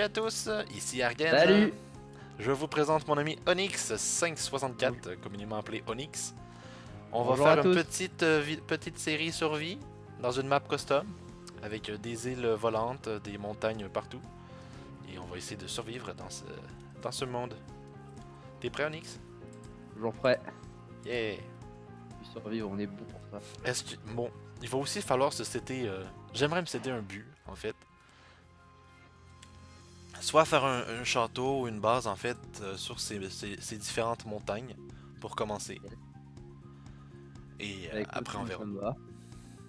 à tous, ici Argen. Salut. Je vous présente mon ami Onyx564, communément appelé Onyx. On va Bonjour à faire une tous. petite série survie dans une map custom avec des îles volantes, des montagnes partout. Et on va essayer de survivre dans ce monde. T'es prêt, Onyx? Toujours prêt. Yeah! Puis survivre, on est bon pour ça. Bon, il va aussi falloir se setter. J'aimerais me setter un but, en fait. Soit faire un château ou une base, en fait, sur ces différentes montagnes pour commencer. Et Bah, écoute, après, on moi, verra. ça me va.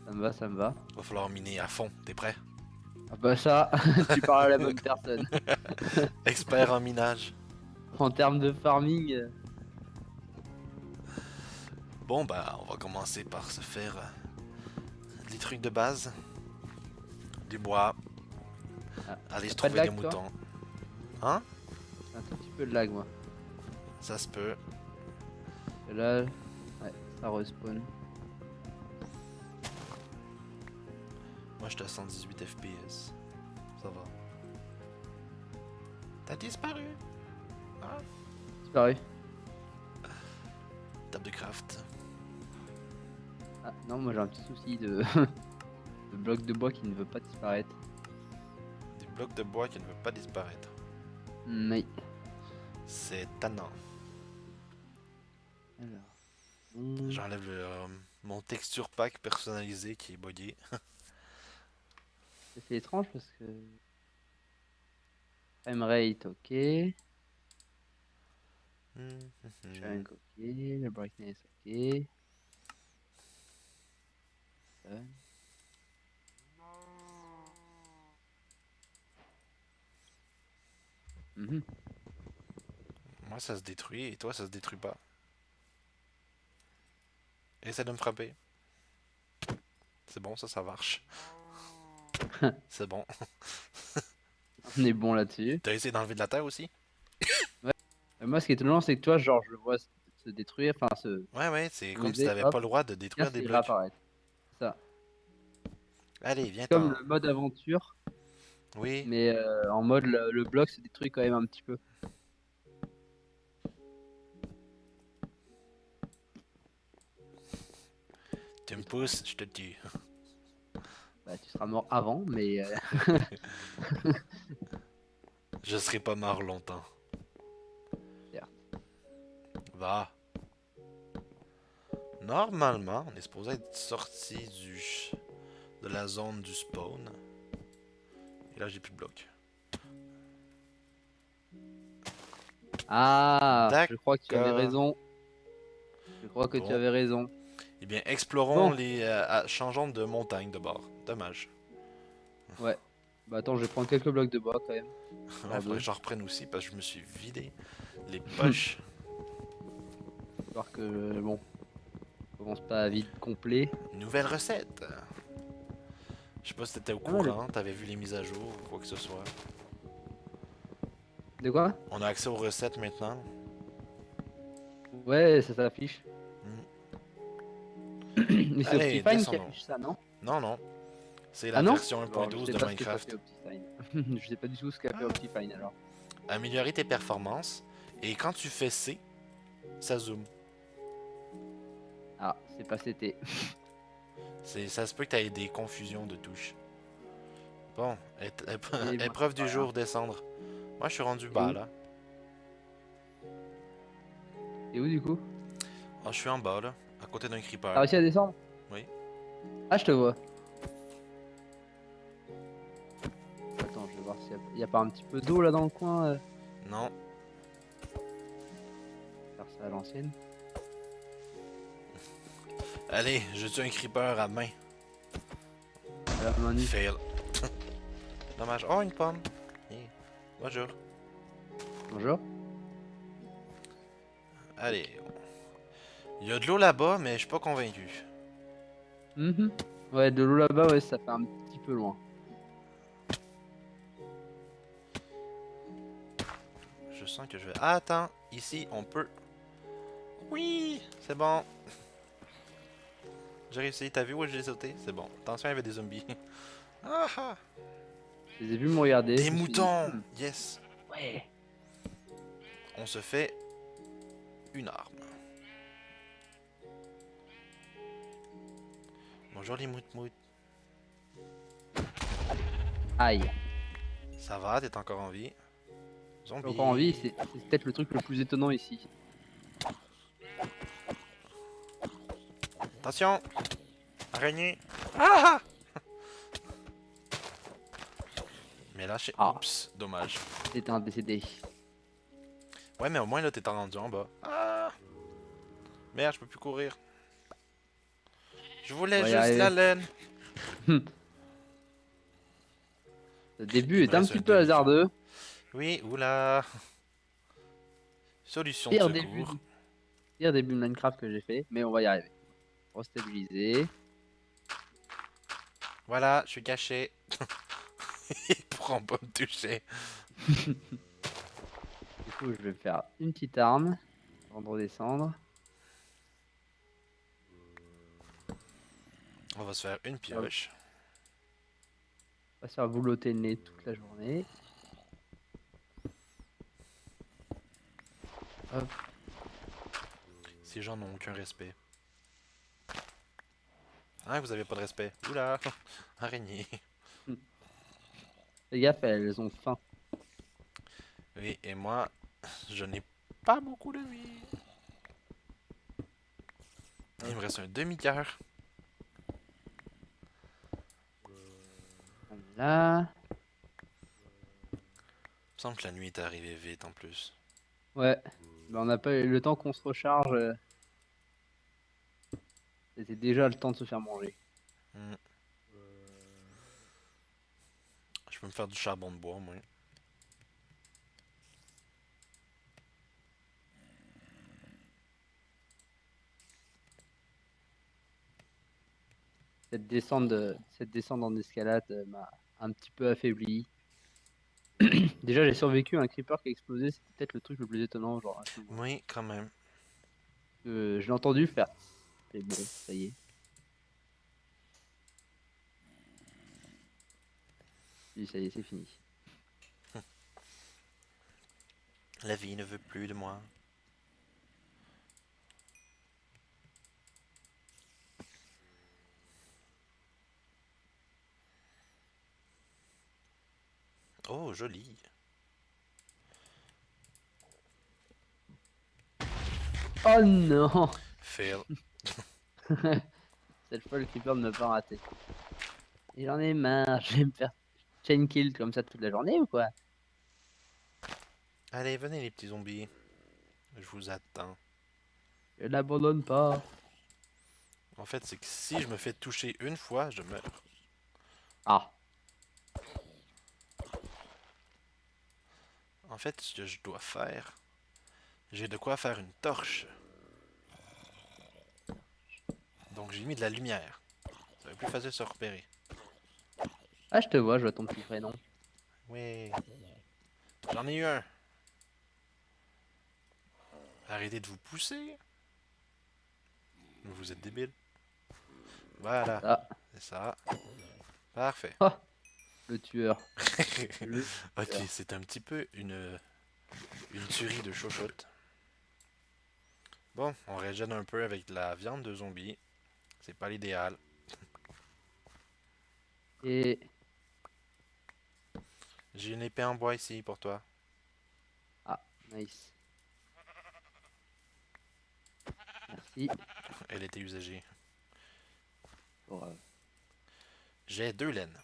Ça me va, ça me va. Va falloir miner à fond. T'es prêt? Ah bah ça, tu parles à la bonne personne. Expert en minage. En termes de farming, Bon, bah, on va commencer par se faire des trucs de base. Du bois. Aller se t'as pas de trouver des lag, toi moutons. Hein? un tout petit peu de lag, moi. Ça se peut. Et là, ouais, ça respawn. Moi, j'étais à 118 FPS. Ça va. T'as disparu? Ah, Disparu. table de craft. Ah non, moi j'ai un petit souci de... de bloc de bois qui ne veut pas disparaître. Des blocs de bois qui ne veulent pas disparaître. Mais... C'est tannant. Alors... J'enlève mon texture pack personnalisé qui est buggé. C'est étrange parce que... Framerate, ok. Chunk, ok. Le brightness, ok. Done. Mhm. Moi ça se détruit et toi ça se détruit pas. Essaie de me frapper. C'est bon, ça marche. C'est bon. On est bon là-dessus. T'as essayé d'enlever de la terre aussi? Moi, ce qui est étonnant, c'est que toi, genre, je le vois se détruire, enfin, se Ouais, c'est comme si briser, t'avais hop, pas le droit de bien, détruire des c'est blocs. réapparaître. C'est ça. Allez, C'est comme viens-t'en. le mode aventure, Oui, mais en mode, le bloc se détruit quand même un petit peu. tu me pousses, je te tue. Bah, tu seras mort avant, mais Je serai pas mort longtemps. certes. Va. Normalement, on est supposé être sorti de la zone du spawn. Et là, j'ai plus de blocs. Ah, je crois que tu avais D'accord. raison. Je crois que tu Bon. avais raison. Eh bien, explorons Bon, les... changeons de montagne de bord. Dommage. ouais. Bah attends, je vais prendre quelques blocs de bois quand même. Il Histoire faudrait de... que j'en reprenne aussi parce que je me suis vidé les poches. Histoire que, bon, on commence pas à vide complet. Nouvelle recette. Je sais pas si t'étais au Ah, ouais, courant, t'avais vu les mises à jour ou quoi que ce soit. De quoi? On a accès aux recettes maintenant. Ouais, ça s'affiche. Mais c'est Allez, Optifine qui descendons. affiche ça, non? Non, non. C'est la Ah non? version Alors, je 1.12 sais de pas ce que ça fait Minecraft. Optifine. Je sais pas du tout ce qu'a fait Optifine alors. Améliorer tes performances. Et quand tu fais C, ça zoome. Ah, c'est pas CT. Ça se peut que t'aies des confusions de touches. Bon, Et moi, épreuve c'est du pas jour, rien. descendre. Moi, je suis rendu Et bas, où? là. Et où du coup? Ah, je suis en bas, là. À côté d'un T'as creeper. réussi à descendre? Oui. Ah, je te vois. Attends, je vais voir s'il y a pas un petit peu d'eau là dans le coin. Non. Faire ça à l'ancienne. Allez, je tue un creeper à main. À la main nue. Fail. Dommage. Oh, une pomme. Yeah. Bonjour. Bonjour. Allez. Il y a de l'eau là-bas, mais je suis pas convaincu. Mhm. Ouais, de l'eau là-bas, ouais, ça fait un petit peu loin. Je sens que je vais... Ah, attends. Ici, on peut... Oui, c'est bon. J'ai réussi. T'as vu où j'ai sauté? C'est bon. Attention, il y avait des zombies. Ah ah. Je les ai vus me regarder. Des je me suis dit, moutons. Yes. Ouais. On se fait une arme. Bonjour les mout-mout. Aïe. Ça va, t'es encore en vie? Je suis Zombie. encore en vie, c'est peut-être le truc le plus étonnant ici. Attention. Araignée. Ah! Mais là, Ah. oups, dommage. C'était un décédé. Ouais, mais au moins là, t'es rendu en bas. Ah! Merde, je peux plus courir. Je voulais On va y juste la arriver. laine. Le début Il me est un reste petit un peu demi-cœur. hasardeux. Oui, oula. Solution de Pire début, secours. pire début de Minecraft que j'ai fait, mais on va y arriver. Restabiliser. Voilà, je suis caché. Il pourra pas me toucher. Du coup, je vais faire une petite arme avant de redescendre. On va se faire une pioche. On va se faire boulotter le nez toute la journée. Hop. Ces gens n'ont aucun respect. Hein, vous avez pas de respect. Oula. Araignée. Fais gaffe, elles ont faim. Oui, et moi, je n'ai pas beaucoup de vie. Il me reste un demi-cœur. Là. Il me semble que la nuit est arrivée vite en plus. Ouais. Ben, on n'a pas eu le temps qu'on se recharge. C'était déjà le temps de se faire manger. Hmm. Je peux me faire du charbon de bois, moi. Cette descente en escalade m'a un petit peu affaibli. Déjà, j'ai survécu à un creeper qui a explosé. C'était peut-être le truc le plus étonnant, genre, à ce moment. Oui, quand même. Je l'ai entendu faire. C'est bon, ça y est. Et ça y est, c'est fini. La vie ne veut plus de moi. Oh, joli. Oh non! Fail. Cette fois, le creeper ne m'a pas raté. Et j'en ai marre, je vais me faire chain kill comme ça toute la journée ou quoi? Allez, venez les petits zombies. Je vous attends. Je l'abandonne pas. En fait, c'est que si je me fais toucher une fois, je meurs. Ah, En fait, ce que je dois faire, j'ai de quoi faire une torche. Donc j'ai mis de la lumière. Ça va être plus facile de se repérer. ah, je te vois, je vois ton petit prénom. Oui. J'en ai eu un. Arrêtez de vous pousser. Vous êtes débile. Voilà. Ah, C'est ça. Parfait. ah, le tueur. Le Ok, tueur. c'est un petit peu une tuerie de chochotte. Bon, on régène un peu avec de la viande de zombie. C'est pas l'idéal. Et J'ai une épée en bois ici pour toi. ah, nice. Merci. Elle était usagée. Pour, J'ai 2 laines.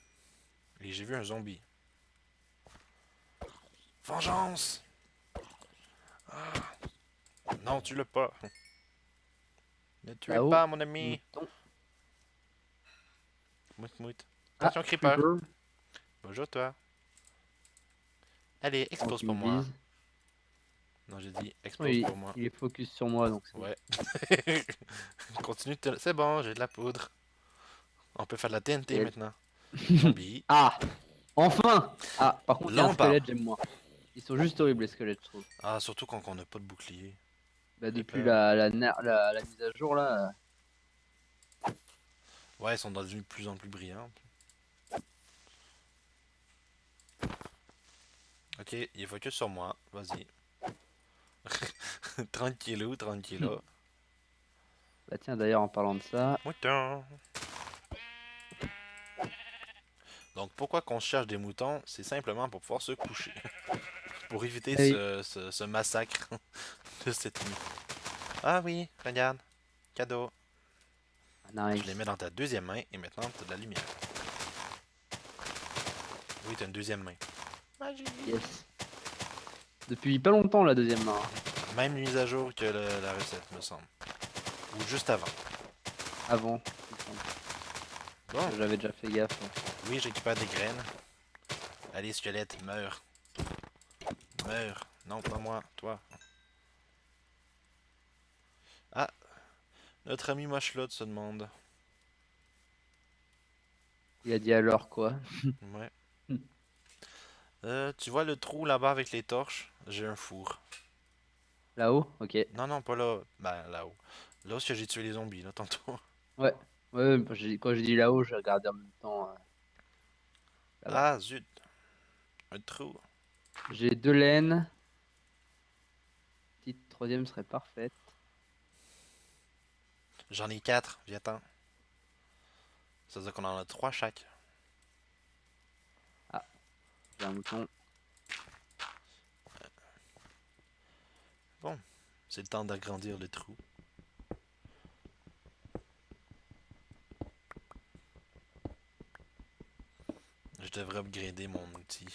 Et j'ai vu un zombie. Vengeance! Non, tu l'as pas. Ne tuez là-haut, pas mon ami. mouton. Mout mout. Ah, Attention, creeper. creeper. Bonjour toi. Allez, explose Aucune pour moi. bise. Non, j'ai dit explose Oui, pour moi. il est focus sur moi donc c'est bon. Ouais. Continue de C'est bon, j'ai de la poudre. On peut faire de la TNT Et- maintenant. Zombie. Ah, enfin! Ah, par contre, il y a un Lampe. squelette, j'aime moins. Ils sont juste horribles les squelettes, je trouve. Ah, surtout quand on n'a pas de bouclier. Bah, J'ai depuis peur. la mise à jour là. Ouais, ils sont devenus de plus en plus brillants. Ok, il est focus sur moi. Vas-y. 30 kilos, 30 kilos. Bah tiens, d'ailleurs, en parlant de ça, Mouton. Donc pourquoi qu'on cherche des moutons? C'est simplement pour pouvoir se coucher. Pour éviter eh oui, ce massacre de cette nuit. Ah oui, regarde. Cadeau. Je les mets nice. dans ta deuxième main et maintenant t'as de la lumière. Oui, t'as une deuxième main. Magie. Yes. Depuis pas longtemps, la deuxième main. Même mise à jour que la recette, me semble. Ou juste avant. Avant, il me semble. Bon, J'avais déjà fait gaffe. Ouais. oui, je récupère des graines. Allez, squelette, meurs. Meurs. Non, pas moi, toi. Ah, notre ami Mochelot se demande. Il a dit alors quoi? Ouais. Tu vois le trou là-bas avec les torches? J'ai un four. Là-haut? Ok. Non, non, pas là. Ben, là-haut. Là où est-ce que j'ai tué les zombies, là, tantôt. Ouais. Ouais, quand j'ai dit là-haut, j'ai regardé en même temps là-bas. Ah, zut. Un trou. J'ai 2 laines. Petite troisième serait parfaite. J'en ai 4, viens-t'en. Ça veut dire qu'on en a 3 chaque. Ah, j'ai un mouton. Bon, c'est le temps d'agrandir le trou. Je devrais upgrader mon outil.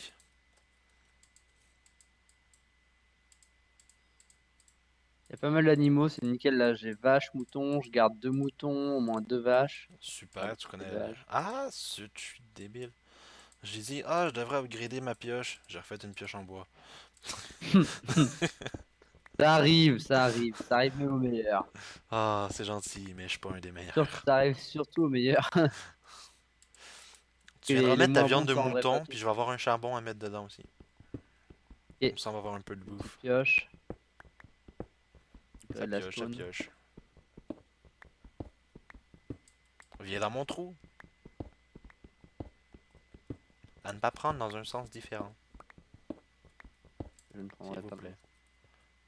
Il y a pas mal d'animaux, c'est nickel là. J'ai vache, mouton, je garde 2 moutons, au moins 2 vaches. Enfin, Super, tu des connais. vaches. Ah, zut, je suis débile. J'ai dit, ah, je devrais upgrader ma pioche. J'ai refait une pioche en bois. Ça arrive même au meilleur. Ah, c'est gentil, mais je suis pas un des meilleurs. Ça arrive surtout au meilleur. Tu Que viendras les mettre ta moins bons viande ne de s'en rendraient pas mouton, tout. puis je vais avoir un charbon à mettre dedans aussi. Ok, Comme ça, on va avoir un peu de petite bouffe. pioche, Ça de la pioche, ça stone. pioche. Viens dans mon trou. À ne pas prendre dans un sens différent, Je ne s'il prendrai vous pas plaît. mal.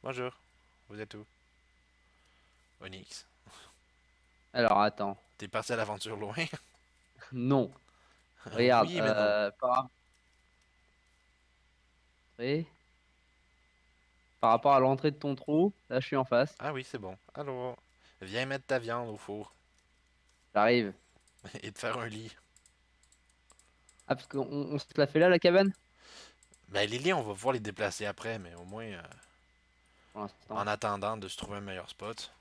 Bonjour, vous êtes où? Onyx. Alors attends. T'es parti à l'aventure loin? Non. Regarde, Oui, mais non. et par rapport à l'entrée de ton trou, là je suis en face. Ah oui, c'est bon. Allô? Viens mettre ta viande au four J'arrive. et te faire un lit. Ah, parce qu'on se la fait là, la cabane? Ben, les lits, on va pouvoir les déplacer après, mais au moins, Pour en l'instant. attendant de se trouver un meilleur spot,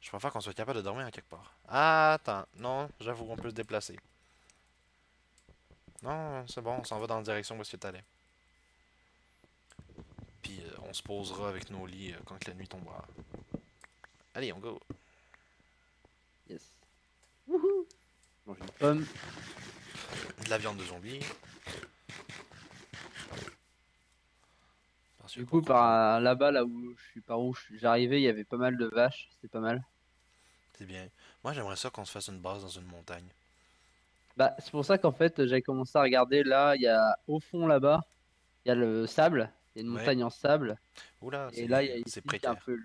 je préfère qu'on soit capable de dormir à quelque part. Ah, attends. Non, j'avoue, on peut se déplacer. Non, c'est bon, on s'en va dans la direction où est-ce que t'allais. Puis, on se posera avec nos lits quand la nuit tombera. Allez, on go. Yes. Wouhou. Mange une pomme. De la viande de zombie. Parce que Du coup, pourquoi pas. par là-bas, là où je suis, j'arrivais, il y avait pas mal de vaches. C'était pas mal. C'est bien. Moi, j'aimerais ça qu'on se fasse une base dans une montagne. Bah, c'est pour ça qu'en fait, j'avais commencé à regarder. Là, il y a au fond là-bas, il y a le sable. Il y a une Ouais. montagne en sable. Oula, Et là, il y a c'est ici qui est un précaire. peu.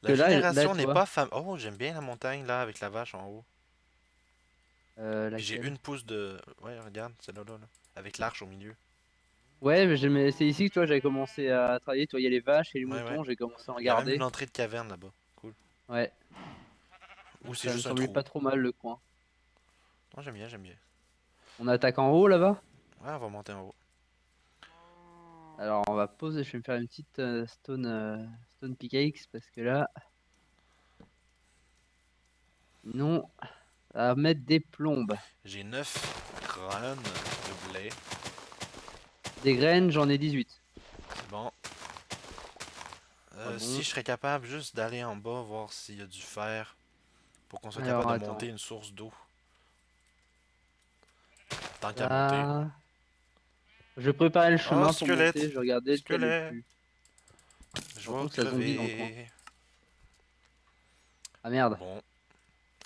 La Que là, génération tu n'est vois, pas fam... Oh, j'aime bien la montagne là avec la vache en haut. Puis j'ai laquelle? une pouce de. Ouais, regarde, c'est là. Avec l'arche au milieu. Ouais, mais c'est ici que tu vois, j'avais commencé à travailler. Tu vois, il y a les vaches et les Ouais, ouais. moutons. J'ai commencé à en Il y a même une regarder. entrée de caverne là-bas. Cool. Ouais, Ou c'est ça me juste un semblait trou. pas trop mal le coin. Non, j'aime bien, j'aime bien. On attaque en haut là-bas. Ouais, on va monter en haut. Alors, on va poser. Je vais me faire une petite stone pickaxe parce que là, sinon, ça va mettre des plombes. J'ai 9 crânes de blé. Des graines, j'en ai 18. C'est bon. Pas Si bon. je serais capable juste d'aller en bas, voir s'il y a du fer. Pour qu'on soit capable Alors, de monter attends. une source d'eau. Tant qu'à monter. Ça. Je préparais le Oh, chemin pour monter. squelette! Je regardais lequel est le Squelette! plus. Je Par vais contre, ça zombie dans le coin. crever. Ah merde. Bon.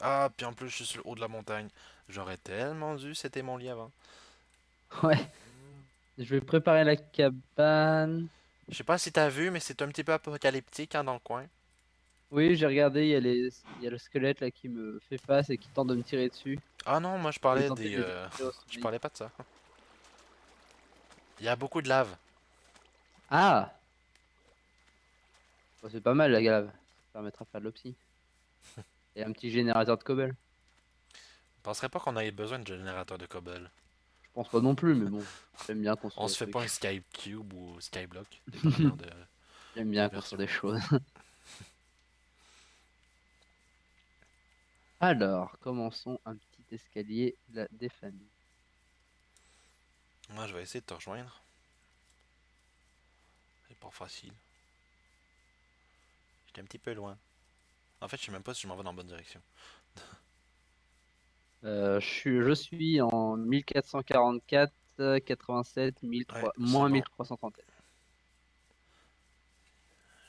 Ah, puis en plus, je suis sur le haut de la montagne. J'aurais tellement dû, c'était mon lit avant. Ouais. Je vais préparer la cabane. Je sais pas si t'as vu, mais c'est un petit peu apocalyptique hein, dans le coin. Oui, j'ai regardé, il y a le squelette là qui me fait face et qui tente de me tirer dessus. Ah non, moi je Je vais parlais tenter des... de le tirer au Je sommeil. parlais pas de ça. Il y a beaucoup de lave. Ah! Bon, c'est pas mal la lave. Ça permettra de faire de l'opsie. Et un petit générateur de cobble. Je penserais pas qu'on ait besoin de générateur de cobble. Je pense pas non plus, mais bon, j'aime bien On construire des se fait pas un trucs. Sky Cube ou Skyblock, dépendamment de J'aime la bien construire version. des choses. Alors, commençons un petit escalier des familles. Moi je vais essayer de te rejoindre. C'est pas facile. J'étais un petit peu loin. En fait, je sais même pas si je m'en vais dans la bonne direction. Je suis en 1444, 87, Ouais, 1003, c'est moins bon. 1331.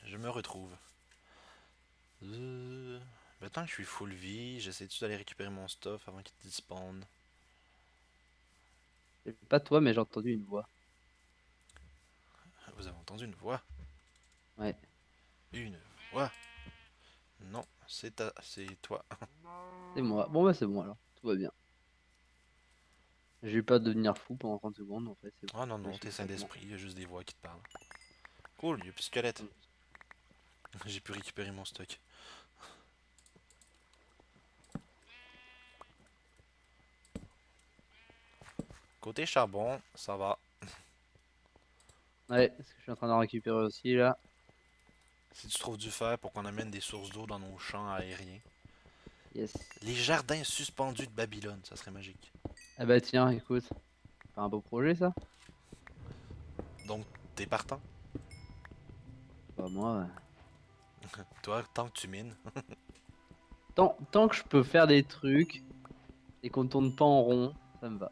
Je me retrouve. Maintenant que je suis full vie, j'essaie-tu d'aller récupérer mon stuff avant qu'il despawn. C'est pas toi, mais j'ai entendu une voix. Vous avez entendu une voix? Ouais, Une voix? Non, c'est toi. c'est moi. Bon, bah, c'est bon alors. Tout va bien. J'ai eu peur de devenir fou pendant 30 secondes, en fait. C'est bon. Oh non, Je non, suis t'es sain complètement. d'esprit, il y a juste des voix qui te parlent. Cool, il y a plus de squelette. J'ai pu récupérer mon stock. Côté charbon, ça va. Ouais, ce que je suis en train d'en récupérer aussi là. Si tu trouves du fer pour qu'on amène des sources d'eau dans nos champs aériens. Yes. Les jardins suspendus de Babylone, ça serait magique. Ah bah tiens, écoute. Pas un beau projet ça? Donc, t'es partant? Bah moi, Toi, tant que tu mines. tant que je peux faire des trucs et qu'on tourne pas en rond, ça me va.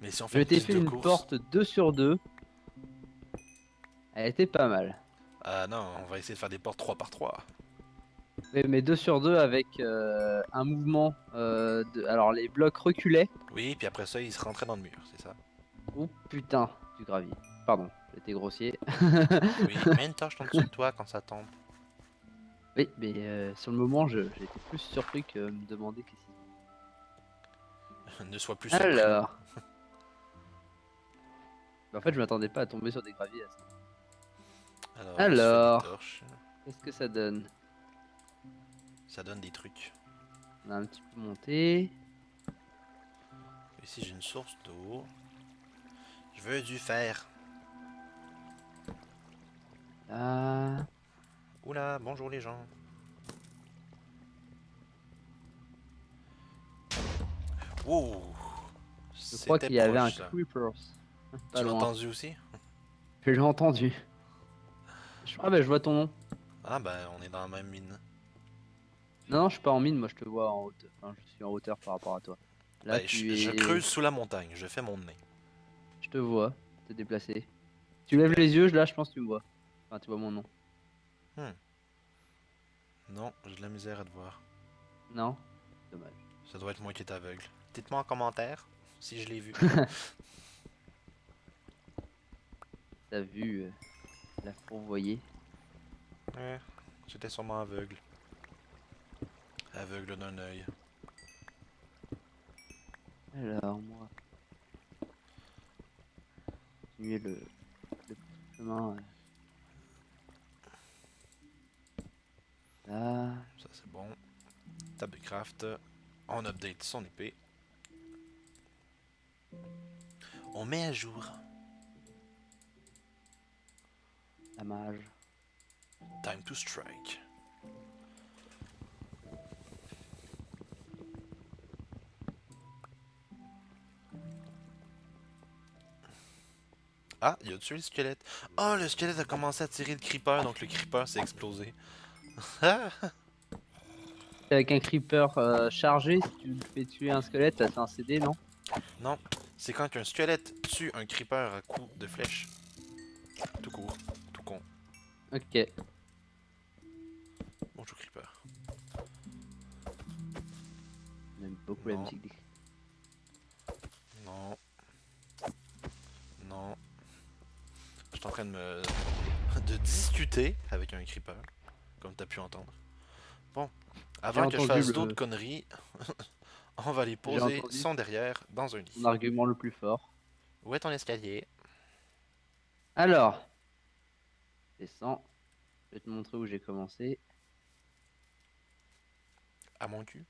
Mais si on fait Je une t'ai piste fait de une course. porte 2 sur 2. Elle était pas mal. Ah non, on va essayer de faire des portes 3 par 3. Oui, mais 2 sur 2 avec un mouvement Alors les blocs reculaient. Oui, puis après ça, il se rentrait dans le mur, c'est ça? Oh putain, du gravier. Pardon, j'étais grossier. Oui, mets une torche en dessous de toi quand ça tombe. Oui, mais sur le moment, j'ai été plus surpris que me demander qu'est-ce qui Ne sois plus se passe. surpris. Alors, bah, en fait, je m'attendais pas à tomber sur des graviers. Alors, je me suis fait des Alors, torches. qu'est-ce que ça donne? Ça donne des trucs. On a un petit peu monté. Ici, j'ai une source d'eau. Je veux du fer. Là, Oula, bonjour les gens. Wow, je crois c'était qu'il y avait un proche ça. creepers. Pas Tu l'as loin. entendu aussi? Je l'ai entendu. Ah bah je vois ton nom. Ah ben, on est dans la même mine. Non, non, je suis pas en mine, moi je te vois en hauteur. Enfin, je suis en hauteur par rapport à toi. Là, Ben, tu je es. creuse sous la montagne, je fais mon nez. Je te vois, te déplacer. Tu lèves Super. les yeux, là, je pense que tu me vois. Enfin, tu vois mon nom. Hmm. Non, j'ai de la misère à te voir. Non? Dommage. Ça doit être moi qui est aveugle. Dites-moi en commentaire si je l'ai vu. T'as vu la fourvoyer. Ouais, j'étais sûrement aveugle. Aveugle d'un œil. Alors, moi, continuer le petit chemin. Là. Ça c'est bon. Table de craft. On update son épée. On met à jour. La mage. Time to strike. Ah, il a tué le squelette. Oh, le squelette a commencé à tirer le creeper, donc le creeper s'est explosé. Ah, Avec un creeper chargé, si tu fais tuer un squelette, ça fait un CD, non? non, c'est quand un squelette tue un creeper à coups de flèche. Tout court, tout con. Ok. Bonjour creeper. J'aime beaucoup la Non, musique des... non. Je suis en train de discuter avec un creeper, comme t'as pu entendre. Bon, J'ai avant que je entendu fasse d'autres conneries, on va les j'ai poser entendu son derrière dans un ton lit. argument le plus fort. Où est ton escalier? Alors, descends. Je vais te montrer où j'ai commencé. À mon cul.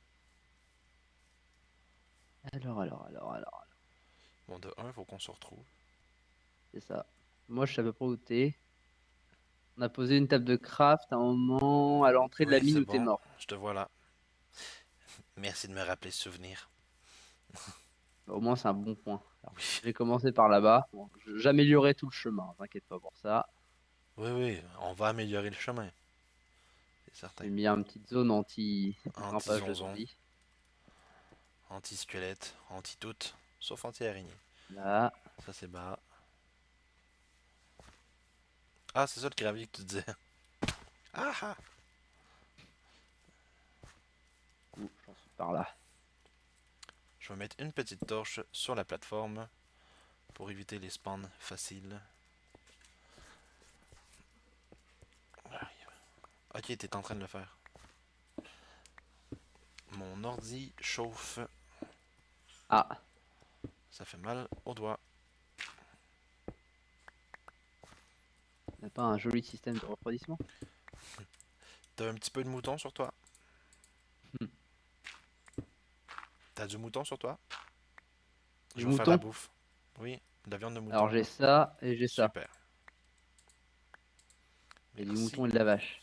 Alors. Bon, de un, faut qu'on se retrouve. C'est ça. Moi, je sais à peu près où t'es. On a posé une table de craft à un moment à l'entrée de la Oui, mine c'est où t'es bon, mort. je te vois là. Merci de me rappeler ce souvenir. Au moins, c'est un bon point. Alors, Oui, j'ai commencé par là-bas. Bon, j'améliorerai tout le chemin, t'inquiète pas pour ça. oui, on va améliorer le chemin, c'est certain. J'ai mis une petite zone anti-grimpage de Anti-zonzon, zombies. anti-squelette, anti-tout, sauf anti-araignée. Là. Ça, c'est bas. Ah, c'est ça le gravier que tu disais. Ah ah! Ouh, j'en suis par là. Je vais mettre une petite torche sur la plateforme pour éviter les spawns faciles. Ok, t'es en train de le faire. Mon ordi chauffe. Ah, Ça fait mal aux doigts. on n'a pas un joli système de refroidissement? T'as un petit peu de mouton sur toi? Hmm. T'as du mouton sur toi? Du Je vais faire la mouton? bouffe. Oui, de la viande de Alors mouton. j'ai ça et j'ai ça. Super. J'ai du Merci. mouton et de la vache.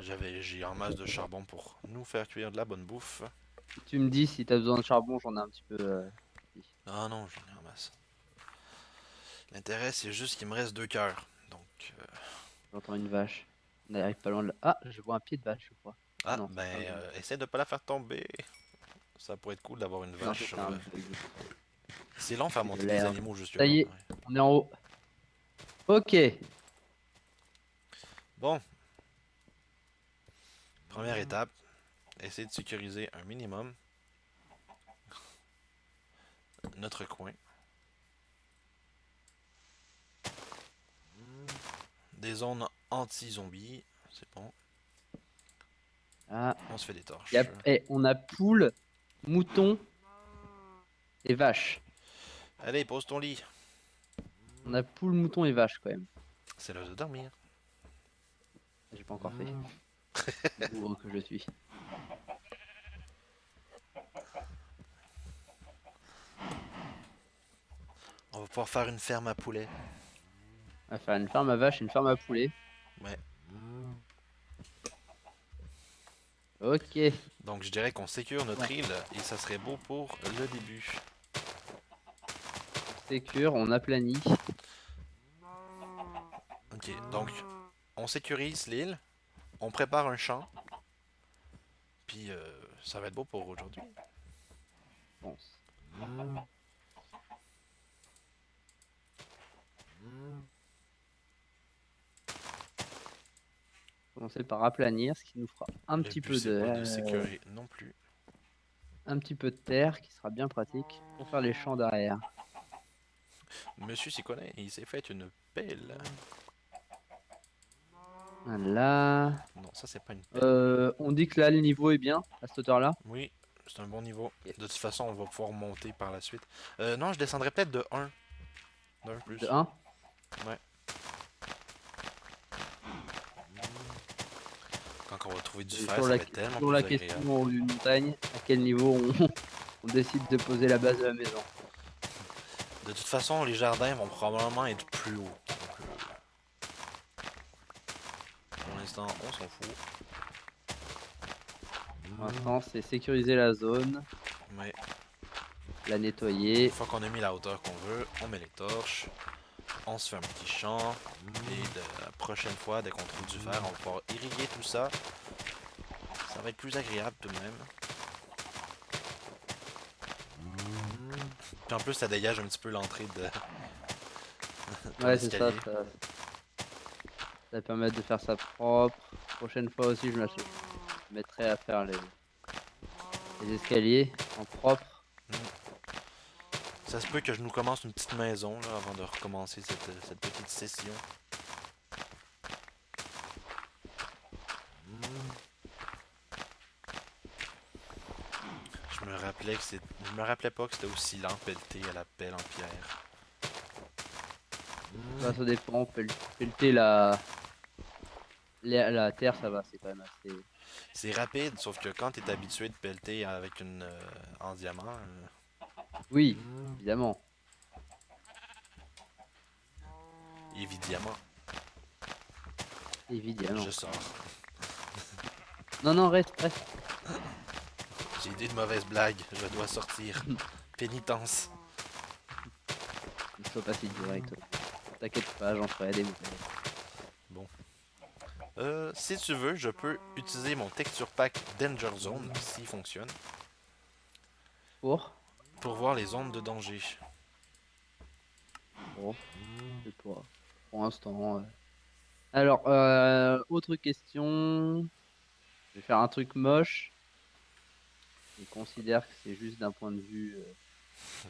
J'ai en masse de charbon pour nous faire cuire de la bonne bouffe. Tu me dis si t'as besoin de charbon, j'en ai un petit peu. Ici. Ah non, j'en ai en masse. L'intérêt, c'est juste qu'il me reste 2 cœurs. Donc, J'entends une vache. On n'arrive pas loin de là. Ah, je vois un pied de vache, je crois. Ah ah, non, c'est ben, un bug. essaie de pas la faire tomber. Ça pourrait être cool d'avoir une Non, vache c'est sur. un bug. C'est long faire C'est de monter des l'herbe. animaux jusque Ça là. y est, Ouais. on est en haut. Ok. Bon, première étape, essayer de sécuriser un minimum notre coin. Des zones anti-zombies, c'est bon. Ah, On se fait des torches. on a poule, mouton et vache. Allez, pose ton lit. On a poule, mouton et vache quand même. C'est l'heure de dormir. J'ai pas encore fait. Bourre que je suis. On va pouvoir faire une ferme à poulet. On va faire une ferme à vache et une ferme à poulet. Ouais. Ok. Donc je dirais qu'on sécure notre île et ça serait beau pour le début. Sécure, on aplanit. Ok, donc on sécurise l'île, on prépare un champ, puis ça va être beau pour aujourd'hui. Je pense. Commencer par aplanir, ce qui nous fera un Le petit but peu c'est pas de sécuriser non plus. un petit peu de terre qui sera bien pratique pour faire les champs derrière. Monsieur s'y connaît, il s'est fait une pelle. Voilà. Non, ça c'est pas une pelle. On dit que là le niveau est bien à cette hauteur-là. Oui, c'est un bon niveau. Ok. De toute façon, on va pouvoir monter par la suite. Non, je descendrai peut-être de 1. D'un plus. De 1. Ouais. Quand on va trouver du fer, ça va être tellement Toujours plus la agréable. question en haut d'une montagne, à quel niveau on décide de poser la base de la maison. De toute façon, les jardins vont probablement être plus hauts. Donc, pour l'instant, on s'en fout. Pour l'instant, c'est sécuriser la zone, Mais la nettoyer. une fois qu'on a mis la hauteur qu'on veut, on met les torches. On se fait un petit champ. Et la prochaine fois, dès qu'on trouve du fer, on va pouvoir irriguer tout ça. Ça va être plus agréable tout de même. Puis en plus, ça dégage un petit peu l'entrée de. ton Ouais, c'est ça, escalier. ça va permettre de faire ça propre. Prochaine fois aussi, je me mettrai à faire les escaliers en propre. Ça se peut que je nous commence une petite maison là, avant de recommencer cette petite session. Je me rappelais pas que c'était aussi lent pelleter à la pelle en pierre. Bah, ça dépend. Pelleter la terre, ça va, c'est quand même assez. C'est rapide, sauf que quand t'es habitué de pelleter avec une en diamant, Oui, évidemment. évidemment, je Évidemment. sors. Non, non, reste. J'ai dit de mauvaises blagues, je dois sortir. Pénitence. Ne sois pas si direct. T'inquiète pas, j'en ferai des mauvaises. Bon. Si tu veux, je peux utiliser mon texture pack Danger Zone, s'il fonctionne, Pour? pour voir les zones de danger. Bon, je sais pas. Pour l'instant. Alors, autre question. Je vais faire un truc moche. Je considère que c'est juste d'un point de vue,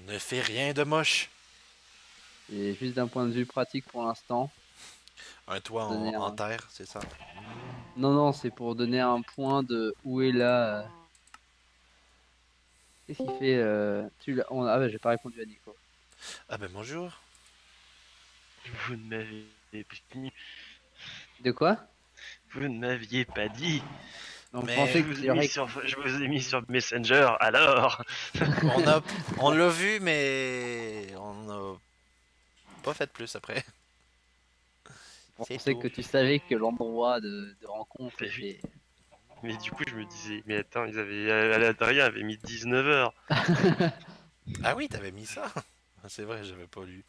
Ne fais rien de moche. c'est juste d'un point de vue pratique pour l'instant. Un toit Donner en un... terre, c'est ça? Non, non, c'est pour donner un point de où est là. Qu'est-ce qu'il fait Ah bah j'ai pas répondu à Nico. Ah ben bonjour. Vous ne m'avez pas dit. De quoi? Vous ne m'aviez pas dit. On Mais pensait que tu aurais... Je vous ai mis sur Messenger, alors. On a, on l'a vu, mais on n'a pas fait plus après. On C'est pensait tout. que tu savais que l'endroit de rencontre Mais oui. était... Mais du coup, je me disais, mais attends, Adrien avait mis 19h. Ah oui, t'avais mis ça. C'est vrai, j'avais pas lu.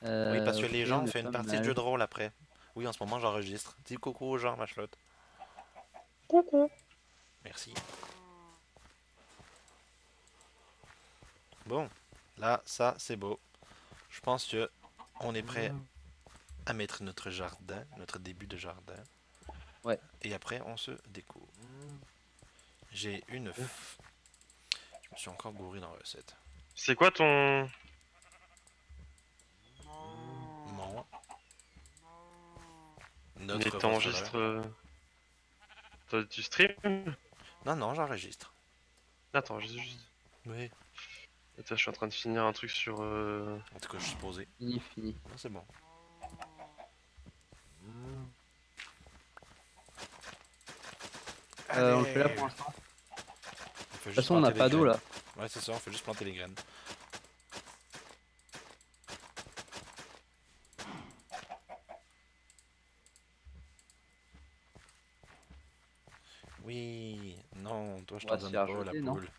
Oui, parce que Ok, les gens on ont est fait une pas partie de jeu mal. de rôle après. Oui, en ce moment j'enregistre. Dis coucou aux gens, ma chlotte. Coucou. Merci. Bon, là, ça, c'est beau. Je pense que on est prêt à mettre notre jardin, notre début de jardin. Ouais. Et après, on se découvre. J'ai une... Je me suis encore gouré dans la recette. C'est quoi ton. Mon... Mais Notre t'enregistres. phosphoreur. Tu stream? Non, non, j'enregistre. Attends, juste. Oui. Attends, je suis en train de finir un truc sur. En tout cas, je suis posé. Fini. Non, c'est bon. On le fait là Allez. pour l'instant. On fait De toute juste façon, on n'a planter les pas d'eau graines. là. Ouais, c'est ça, on fait juste planter les graines. Oui, non, toi je On t'en va se donne faire pas la jeter, non? poule.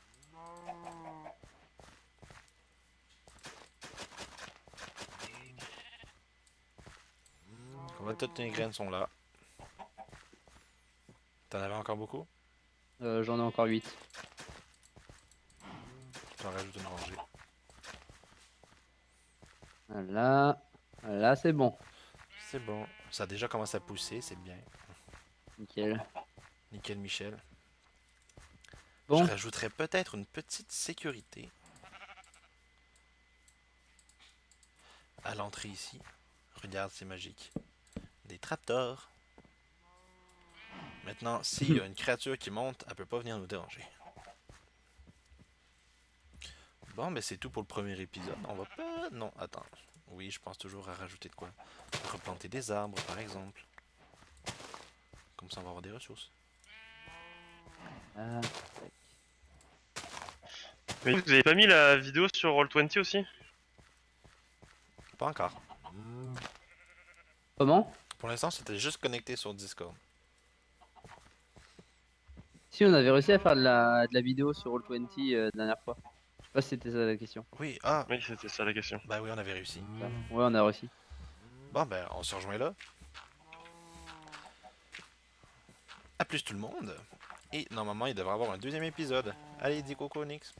Comment toutes tes graines sont là? T'en avais encore beaucoup? J'en ai encore 8. T'en rajoutes une rangée. Voilà. Là, c'est bon. C'est bon. Ça a déjà commencé à pousser, c'est bien. Nickel. Nickel Michel. Je Bon. rajouterais peut-être une petite sécurité à l'entrée ici. Regarde, c'est magique. Des trapdoors. Maintenant, s'il y a une créature qui monte, elle peut pas venir nous déranger. Bon, mais c'est tout pour le premier épisode. On va pas... Non, attends. Oui, je pense toujours à rajouter de quoi. Replanter des arbres, par exemple. Comme ça, on va avoir des ressources. Ah, tac. Mais vous avez pas mis la vidéo sur Roll20 aussi? Pas encore. Comment? Pour l'instant, c'était juste connecté sur Discord. Si, on avait réussi à faire de la vidéo sur Roll20 la dernière fois. Je sais pas si c'était ça la question. Oui, ah, Oui, c'était ça la question. bah oui, on avait réussi. Ouais, on a réussi. Bon, ben, on se rejoint là. À plus tout le monde. Et normalement, il devrait y avoir un deuxième épisode. Allez, dis coco, Nix.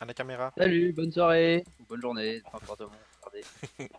À la caméra. Salut, bonne soirée. Ou bonne journée, peu importe comment. Regardez.